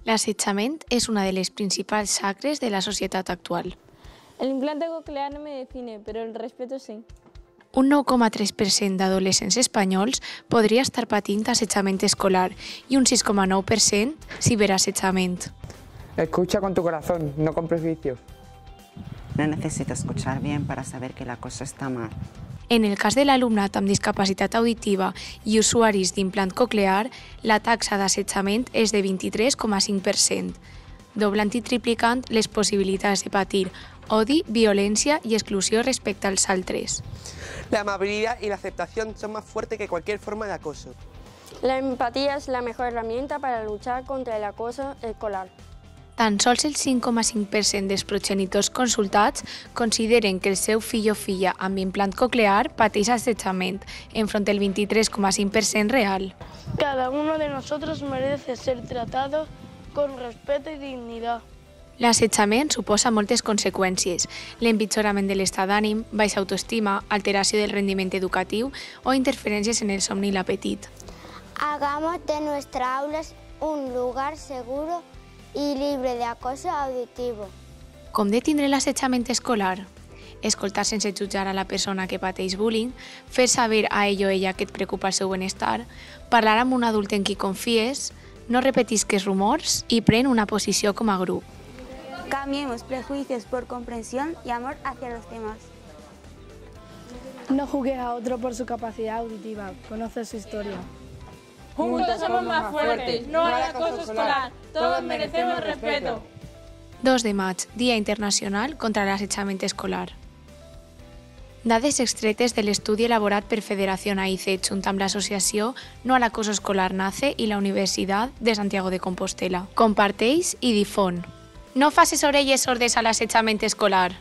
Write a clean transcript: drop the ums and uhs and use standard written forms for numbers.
L'assetjament és una de les principals xacres de la societat actual. El implante coclear no me define, pero el respeto sí. Un 9,3% d'adolescents espanyols podria estar patint assetjament escolar i un 6,9% ciberassetjament. Escucha con tu corazón, no con prejuicios. No necesito escuchar bien para saber que la cosa está mal. En el cas de l'alumnat amb discapacitat auditiva i usuaris d'implant coclear, la taxa d'assetjament és de 23,5%, doblant i triplicant les possibilitats de patir odi, violència i exclusió respecte als altres. La amabilidad y la aceptación son más fuertes que cualquier forma de acoso. La empatía es la mejor herramienta para luchar contra el acoso escolar. Tan sols el 5,5% dels progenitors consultats consideren que el seu fill o filla amb implant coclear pateix assetjament, enfront del 23,5% real. Cada uno de nosotros merece ser tratado con respeto y dignidad. L'assetjament suposa moltes conseqüències: l'empitjorament de l'estat d'ànim, baixa autoestima, alteració del rendiment educatiu o interferències en el somni i l'apetit. Hagamos de nuestras aulas un lugar seguro y libre de acoso auditivo. Com detindre l'assetjament escolar? Escoltar sense jutjar a la persona que pateix bullying, fer saber a ell o ella que et preocupa el seu benestar, parlar amb un adult en qui confies, no repetisques rumors i pren una posició com a grup. Cambiemos prejuicios por comprensión y amor hacia los demás. No juzgues a otro por su capacidad auditiva, conoce su historia. Juntos somos más fuertes, no hay acoso escolar, todos merecemos respeto. 2 de maig, Dia Internacional contra l'Assetjament Escolar. Dades extretes de l'estudi elaborat per Federación AICE junt amb l'associació No al Acoso Escolar NACE i la Universitat de Santiago de Compostela. Comparteix i difon. No facis orelles sordes a l'assetjament escolar.